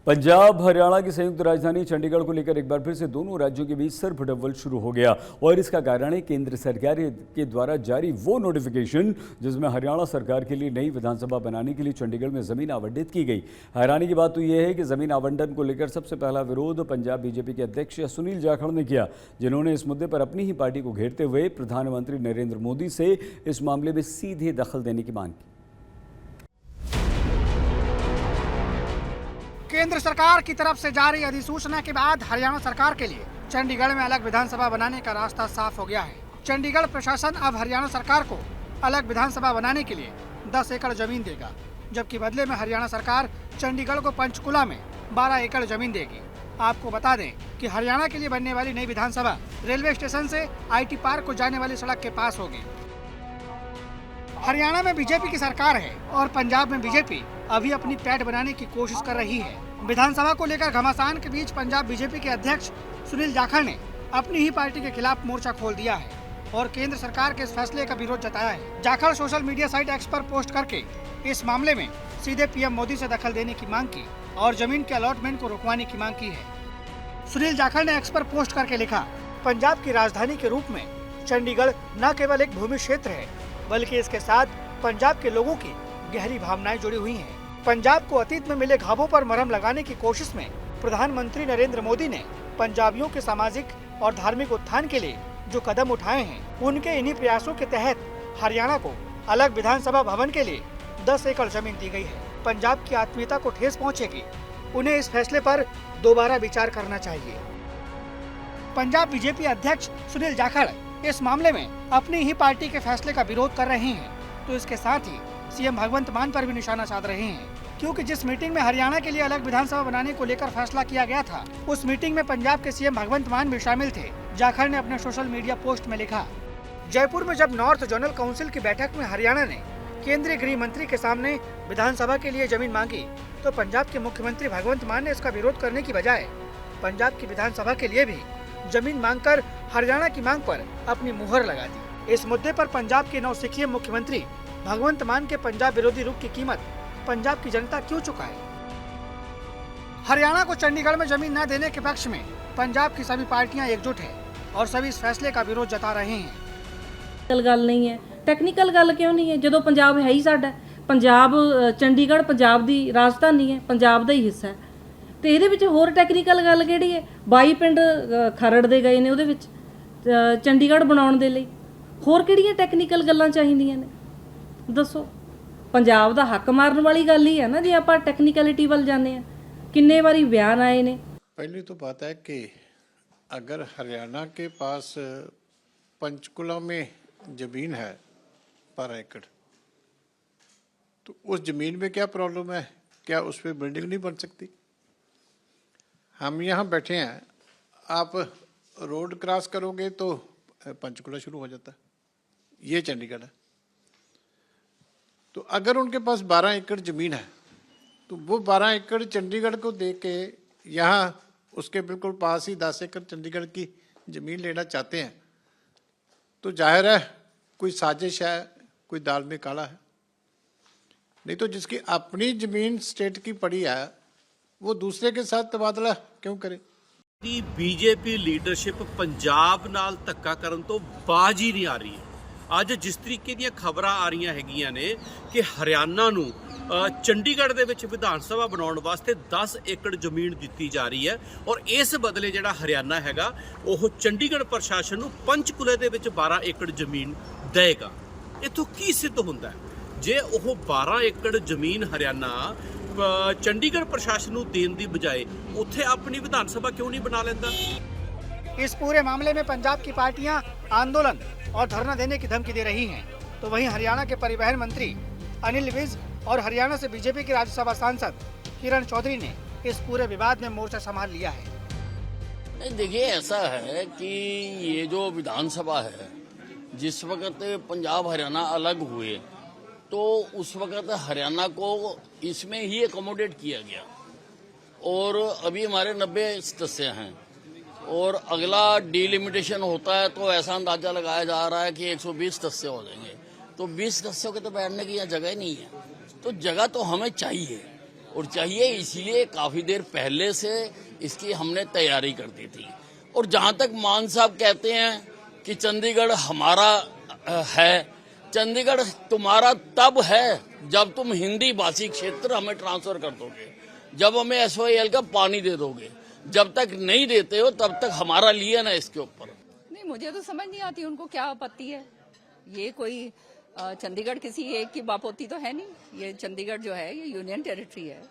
पंजाब हरियाणा की संयुक्त राजधानी चंडीगढ़ को लेकर एक बार फिर से दोनों राज्यों के बीच सरफटव्वल शुरू हो गया और इसका कारण है केंद्र सरकार के द्वारा जारी वो नोटिफिकेशन जिसमें हरियाणा सरकार के लिए नई विधानसभा बनाने के लिए चंडीगढ़ में जमीन आवंटित की गई। हैरानी की बात तो यह है कि जमीन आवंटन को लेकर सबसे पहला विरोध पंजाब बीजेपी के अध्यक्ष सुनील जाखड़ ने किया, जिन्होंने इस मुद्दे पर अपनी ही पार्टी को घेरते हुए प्रधानमंत्री नरेंद्र मोदी से इस मामले में सीधे दखल देने की मांग की। केंद्र सरकार की तरफ से जारी अधिसूचना के बाद हरियाणा सरकार के लिए चंडीगढ़ में अलग विधानसभा बनाने का रास्ता साफ हो गया है। चंडीगढ़ प्रशासन अब हरियाणा सरकार को अलग विधानसभा बनाने के लिए 10 एकड़ जमीन देगा, जबकि बदले में हरियाणा सरकार चंडीगढ़ को पंचकुला में 12 एकड़ जमीन देगी। आपको बता दें कि हरियाणा के लिए बनने वाली नई विधानसभा रेलवे स्टेशन से IT पार्क को जाने वाली सड़क के पास होगी। हरियाणा में बीजेपी की सरकार है और पंजाब में बीजेपी अभी अपनी पैठ बनाने की कोशिश कर रही है। विधानसभा को लेकर घमासान के बीच पंजाब बीजेपी के अध्यक्ष सुनील जाखड़ ने अपनी ही पार्टी के खिलाफ मोर्चा खोल दिया है और केंद्र सरकार के इस फैसले का विरोध जताया है। Jakhar social media site X पर पोस्ट करके इस मामले में सीधे PM मोदी से दखल देने की मांग की और जमीन के अलॉटमेंट को रुकवाने की मांग की है। सुनील जाखड़ ने X पर पोस्ट करके लिखा, पंजाब की राजधानी के रूप में चंडीगढ़ न केवल एक भूमि क्षेत्र है बल्कि इसके साथ पंजाब के लोगों की गहरी भावनाएं जुड़ी हुई हैं। पंजाब को अतीत में मिले घावों पर मरहम लगाने की कोशिश में प्रधानमंत्री नरेंद्र मोदी ने पंजाबियों के सामाजिक और धार्मिक उत्थान के लिए जो कदम उठाए हैं, उनके इन्हीं प्रयासों के तहत हरियाणा को अलग विधानसभा भवन के लिए 10 एकड़ जमीन दी गई है। पंजाब की आत्मीयता को ठेस पहुंचेगी, उन्हें इस फैसले पर दोबारा विचार करना चाहिए। पंजाब बीजेपी अध्यक्ष सुनील जाखड़ इस मामले में अपनी ही पार्टी के फैसले का विरोध कर रहे हैं, तो इसके साथ ही CM भगवंत मान पर भी निशाना साध रहे हैं, क्योंकि जिस मीटिंग में हरियाणा के लिए अलग विधानसभा बनाने को लेकर फैसला किया गया था, उस मीटिंग में पंजाब के CM भगवंत मान भी शामिल थे। जाखड़ ने अपने सोशल मीडिया पोस्ट में लिखा, जयपुर में जब नॉर्थ जोनल काउंसिल की बैठक में हरियाणा ने केंद्रीय गृह मंत्री के सामने विधानसभा के लिए जमीन मांगी, तो पंजाब के मुख्यमंत्री भगवंत मान ने इसका विरोध करने की बजाय पंजाब की विधानसभा के लिए भी जमीन मांगकर हरियाणा की मांग पर अपनी मुहर लगा दी। इस मुद्दे पर पंजाब के नवसिखिए मुख्यमंत्री भगवंत मान के पंजाब विरोधी रुख की कीमत पंजाब की जनता क्यों चुकाए? हरियाणा को चंडीगढ़ में जमीन न देने के पक्ष में पंजाब की सभी पार्टियां एकजुट है और सभी इस फैसले का विरोध जता रहे हैं। गल नहीं है, टैक्नीकल गल क्यों नहीं है? जो पंजाब है ही साडा, पंजाब चंडीगढ़ पंजाब की राजधानी है, पंजाब का ही हिस्सा है, तो ये होर टैक्नीकल गल किहड़ी है? 22 पिंड खरड़ दे गए ने उहदे विच चंडीगढ़ बनाउण दे लई, होर किहड़ियां टैक्नीकल गल्लां चाहीदियां ने? दसो, पंजाब दा हक मारन वाली गल ही है ना जे आपां टैक्नीकलिटी वल जाने हैं। किन्ने बारी बयान आए ने। पहली तो बात है कि अगर हरियाणा के पास पंचकुला में जमीन है 12 एकड़, तो उस जमीन में क्या प्रॉब्लम है? क्या उस पर बिल्डिंग नहीं बन सकती? हम यहाँ बैठे हैं, आप रोड क्रॉस करोगे तो पंचकुला शुरू हो जाता है, ये चंडीगढ़ है। तो अगर उनके पास 12 एकड़ जमीन है तो वो 12 एकड़ चंडीगढ़ को दे के यहाँ उसके बिल्कुल पास ही 10 एकड़ चंडीगढ़ की जमीन लेना चाहते हैं, तो जाहिर है कोई साजिश है, कोई दाल में काला है। नहीं तो जिसकी अपनी जमीन स्टेट की पड़ी है वो दूसरे के साथ तबादला क्यों करे? बीजेपी लीडरशिप पंजाब नाल धक्का करन तो बाज ही नहीं आ रही है। ਅੱਜ ਜਿਸ ਤਰੀਕੇ ਦੀਆਂ ਖਬਰਾਂ ਆ ਰਹੀਆਂ ਹੈਗੀਆਂ ਨੇ ਕਿ ਹਰਿਆਣਾ ਨੂੰ ਚੰਡੀਗੜ੍ਹ ਦੇ ਵਿੱਚ ਵਿਧਾਨ ਸਭਾ ਬਣਾਉਣ ਵਾਸਤੇ 10 ਏਕੜ ਜ਼ਮੀਨ ਦਿੱਤੀ ਜਾ ਰਹੀ ਹੈ ਔਰ ਇਸ ਬਦਲੇ ਜਿਹੜਾ ਹਰਿਆਣਾ ਹੈਗਾ ਉਹ ਚੰਡੀਗੜ੍ਹ ਪ੍ਰਸ਼ਾਸਨ ਨੂੰ ਪੰਚਕੂਲੇ ਦੇ ਵਿੱਚ 12 ਏਕੜ ਜ਼ਮੀਨ ਦੇਗਾ। ਇਥੋਂ ਕੀ ਸਿੱਧ ਹੁੰਦਾ ਹੈ ਜੇ ਉਹ 12 ਏਕੜ ਜ਼ਮੀਨ ਹਰਿਆਣਾ ਚੰਡੀਗੜ੍ਹ ਪ੍ਰਸ਼ਾਸਨ ਨੂੰ ਦੇਣ ਦੀ ਬਜਾਏ ਉੱਥੇ ਆਪਣੀ ਵਿਧਾਨ ਸਭਾ ਕਿਉਂ ਨਹੀਂ ਬਣਾ ਲੈਂਦਾ? इस पूरे मामले में पंजाब की पार्टियां आंदोलन और धरना देने की धमकी दे रही हैं, तो वहीं हरियाणा के परिवहन मंत्री अनिल विज और हरियाणा से बीजेपी के राज्यसभा सांसद किरण चौधरी ने इस पूरे विवाद में मोर्चा संभाल लिया है। नहीं, देखिए ऐसा है कि ये जो विधानसभा है, जिस वक्त पंजाब हरियाणा अलग हुए तो उस वक्त हरियाणा को इसमें ही एकोमोडेट किया गया और अभी हमारे 90 सदस्य हैं और अगला डिलिमिटेशन होता है तो ऐसा अंदाजा लगाया जा रहा है कि 120 सदस्य हो जाएंगे, तो 20 सदस्यों के तो बैठने की यहाँ जगह ही नहीं है। तो जगह तो हमें चाहिए, और चाहिए इसीलिए काफी देर पहले से इसकी हमने तैयारी कर दी थी। और जहां तक मान साहब कहते हैं कि चंडीगढ़ हमारा है, चंडीगढ़ तुम्हारा तब है जब तुम हिंदी भाषी क्षेत्र हमें ट्रांसफर कर दोगे, जब हमें SYL का पानी दे दोगे। जब तक नहीं देते हो तब तक हमारा लिए ना इसके ऊपर। नहीं, मुझे तो समझ नहीं आती उनको क्या आपत्ति है। ये कोई चंडीगढ़ किसी एक की बापोती तो है नहीं। ये चंडीगढ़ जो है ये यूनियन टेरिटरी है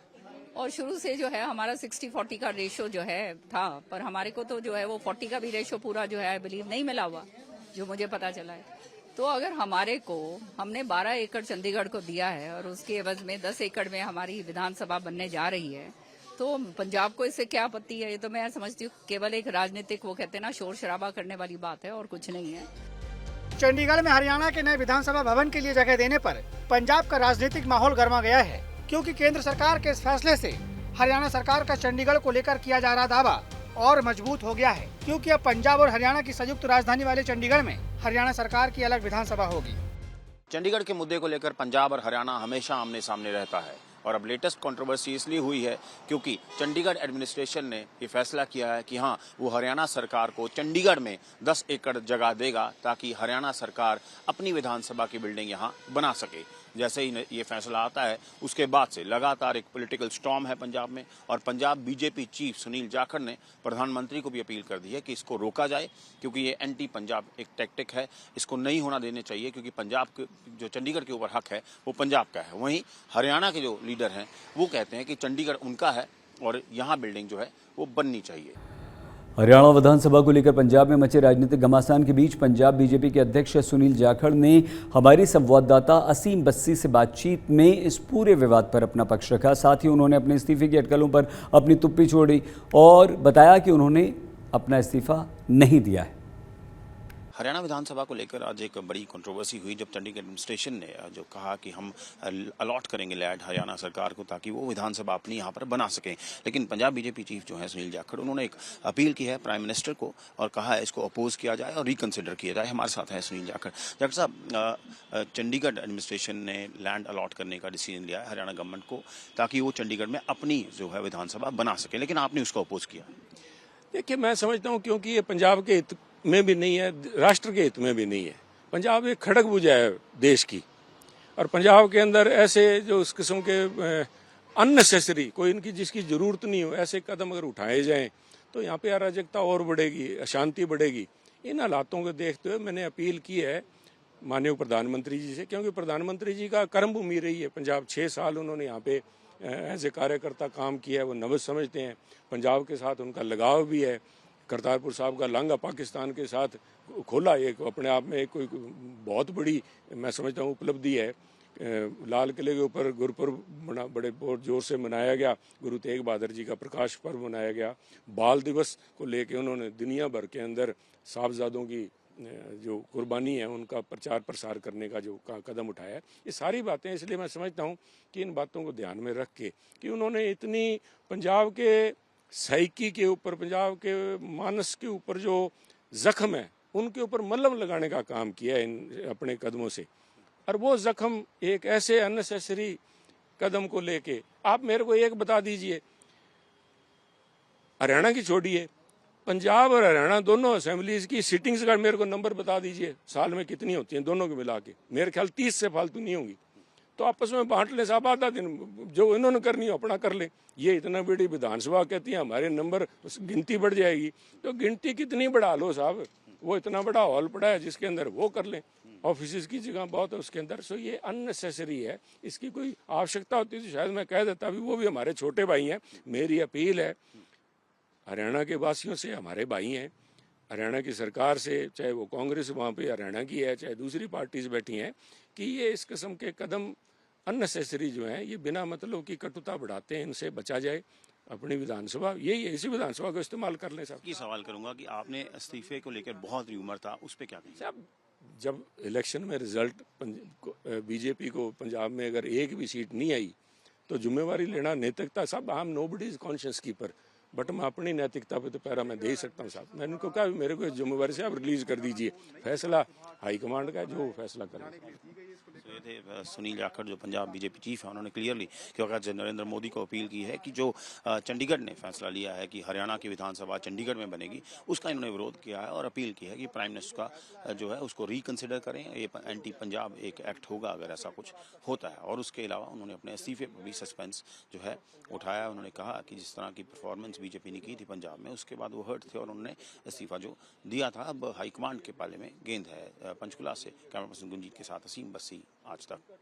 और शुरू से जो है हमारा 60-40 का रेशो जो है था, पर हमारे को तो जो है वो 40 का भी रेशो पूरा जो है आई बिलीव नहीं मिला हुआ, जो मुझे पता चला है। तो अगर हमने 12 एकड़ चंडीगढ़ को दिया है और उसके एवज में 10 एकड़ में हमारी विधानसभा बनने जा रही है, तो पंजाब को इससे क्या आपत्ति है? ये तो मैं समझती हूँ केवल एक राजनीतिक, वो कहते हैं ना, शोर शराबा करने वाली बात है और कुछ नहीं है। चंडीगढ़ में हरियाणा के नए विधानसभा भवन के लिए जगह देने पर पंजाब का राजनीतिक माहौल गर्मा गया है, क्योंकि केंद्र सरकार के इस फैसले से हरियाणा सरकार का चंडीगढ़ को लेकर किया जा रहा दावा और मजबूत हो गया है, क्योंकि अब पंजाब और हरियाणा की संयुक्त राजधानी वाले चंडीगढ़ में हरियाणा सरकार की अलग विधानसभा होगी। चंडीगढ़ के मुद्दे को लेकर पंजाब और हरियाणा हमेशा आमने सामने रहता है और अब लेटेस्ट कंट्रोवर्सी इसलिए हुई है क्योंकि चंडीगढ़ एडमिनिस्ट्रेशन ने ये फैसला किया है कि हाँ, वो हरियाणा सरकार को चंडीगढ़ में 10 एकड़ जगह देगा ताकि हरियाणा सरकार अपनी विधानसभा की बिल्डिंग यहाँ बना सके। जैसे ही ये फैसला आता है उसके बाद से लगातार एक पॉलिटिकल स्टॉर्म है पंजाब में और पंजाब बीजेपी चीफ सुनील जाखड़ ने प्रधानमंत्री को भी अपील कर दी है कि इसको रोका जाए, क्योंकि ये एंटी पंजाब एक टैक्टिक है, इसको नहीं होना देने चाहिए, क्योंकि पंजाब के जो चंडीगढ़ के ऊपर हक है वो पंजाब का है। वहीं हरियाणा के जो लीडर हैं वो कहते हैं कि चंडीगढ़ उनका है और यहाँ बिल्डिंग जो है वो बननी चाहिए। हरियाणा विधानसभा को लेकर पंजाब में मचे राजनीतिक घमासान के बीच पंजाब बीजेपी के अध्यक्ष सुनील जाखड़ ने हमारी संवाददाता असीम बस्सी से बातचीत में इस पूरे विवाद पर अपना पक्ष रखा। साथ ही उन्होंने अपने इस्तीफे की अटकलों पर अपनी तुप्पी छोड़ी और बताया कि उन्होंने अपना इस्तीफा नहीं दिया है। हरियाणा विधानसभा को लेकर आज एक बड़ी कंट्रोवर्सी हुई जब चंडीगढ़ एडमिनिस्ट्रेशन ने जो कहा कि हम अलॉट करेंगे लैंड हरियाणा सरकार को ताकि वो विधानसभा अपनी यहाँ पर बना सकें। लेकिन पंजाब बीजेपी चीफ जो है सुनील जाखड़, उन्होंने एक अपील की है प्राइम मिनिस्टर को और कहा है इसको अपोज किया जाए और रिकंसिडर किया जाए। हमारे साथ है सुनील जाखड़। जाखड़ साहब, चंडीगढ़ एडमिनिस्ट्रेशन ने लैंड अलॉट करने का डिसीजन लिया है हरियाणा गवर्नमेंट को ताकि वो चंडीगढ़ में अपनी जो है विधानसभा बना सके, लेकिन आपने उसको अपोज किया। देखिए, मैं समझता हूँ क्योंकि ये पंजाब के हित में भी नहीं है, राष्ट्र के हित में भी नहीं है। पंजाब एक खड़ग बुझा है देश की और पंजाब के अंदर ऐसे जो इस किस्म के अननेसेसरी, कोई इनकी जिसकी जरूरत नहीं हो, ऐसे कदम अगर उठाए जाएं तो यहाँ पे अराजकता और बढ़ेगी, अशांति बढ़ेगी। इन हालातों को देखते हुए मैंने अपील की है माननीय प्रधानमंत्री जी से, क्योंकि प्रधानमंत्री जी का कर्म भूमि रही है पंजाब। 6 साल उन्होंने यहाँ पे एज ए कार्यकर्ता काम किया है, वो नब्ज समझते हैं, पंजाब के साथ उनका लगाव भी है। करतारपुर साहब का लांघा पाकिस्तान के साथ खोला, एक अपने आप में एक कोई बहुत बड़ी मैं समझता हूँ उपलब्धि है। लाल किले के ऊपर गुरुपुरब बड़े बहुत जोर से मनाया गया, गुरु तेग बहादुर जी का प्रकाश पर्व मनाया गया। बाल दिवस को लेके उन्होंने दुनिया भर के अंदर साहबजादों की जो कुर्बानी है उनका प्रचार प्रसार करने का जो कदम उठाया है। ये सारी बातें, इसलिए मैं समझता हूँ कि इन बातों को ध्यान में रख के कि उन्होंने इतनी पंजाब के साइकी के ऊपर, पंजाब के मानस के ऊपर जो जख्म है उनके ऊपर मलहम लगाने का काम किया है इन अपने कदमों से। और वो जख्म एक ऐसे अननेसेसरी कदम को लेके, आप मेरे को एक बता दीजिए, हरियाणा की छोड़िए, पंजाब और हरियाणा दोनों असेंबलीज की सिटिंग्स का मेरे को नंबर बता दीजिए, साल में कितनी होती हैं दोनों को मिला के। मेरे ख्याल 30 से फालतू नहीं होंगी। तो आपस में बांट ले साहब, आधा दिन जो इन्होंने करनी हो अपना कर ले। ये इतना बड़ी विधानसभा कहती है हमारे नंबर, गिनती बढ़ जाएगी। तो गिनती कितनी बढ़ा लो साहब, वो इतना बड़ा हॉल पड़ा है जिसके अंदर वो कर लें, ऑफिस की जगह बहुत है उसके अंदर। सो ये अननेसेसरी है, इसकी कोई आवश्यकता होती तो शायद मैं कह देता, अभी वो भी हमारे छोटे भाई हैं। मेरी अपील है हरियाणा के वासियों से, हमारे भाई हैं, हरियाणा की सरकार से, चाहे वो कांग्रेस वहाँ पे हरियाणा की है, चाहे दूसरी पार्टीज बैठी हैं, कि ये इस किस्म के कदम अननेसेसरी जो हैं, ये बिना मतलब की कटुता बढ़ाते हैं, इनसे बचा जाए। अपनी विधानसभा यही है, इसी विधानसभा को इस्तेमाल कर लें साहब। की सवाल करूंगा कि आपने इस्तीफे को लेकर बहुत र्यूमर था, उस पर क्या कहेंगे साहब? जब इलेक्शन में रिजल्ट बीजेपी को पंजाब में अगर एक भी सीट नहीं आई तो जिम्मेवारी लेना, नैतिकता, सब हम nobody is conscious keeper. But मैं अपनी नैतिकता पे तो पैरा मैं दे ही सकता हूँ साहब। मैंने उनको कहा भी मेरे को जिम्मेवारी से आप रिलीज कर दीजिए, फैसला हाईकमांड का है, जो फैसला करें। तो ये थे सुनील जाखड़ जो पंजाब बीजेपी चीफ है, उन्होंने क्लियरली क्योंकि नरेंद्र मोदी को अपील की है कि जो चंडीगढ़ ने फैसला लिया है कि हरियाणा की विधानसभा चंडीगढ़ में बनेगी, उसका इन्होंने विरोध किया है और अपील की है कि प्राइम मिनिस्टर का जो है उसको रिकंसिडर करें। ये एंटी पंजाब एक एक्ट होगा अगर ऐसा कुछ होता है। और उसके अलावा उन्होंने अपने इस्तीफे पर भी सस्पेंस जो है उठाया। उन्होंने कहा कि जिस तरह की परफॉर्मेंस बीजेपी ने की थी पंजाब में, उसके बाद वो हर्ट थे और उन्होंने इस्तीफा जो दिया था। अब हाईकमांड के पाले में गेंद है। पंचकुला से कैमरा पर्सन गुंजीत के साथ असीम बस्सी, आज तक।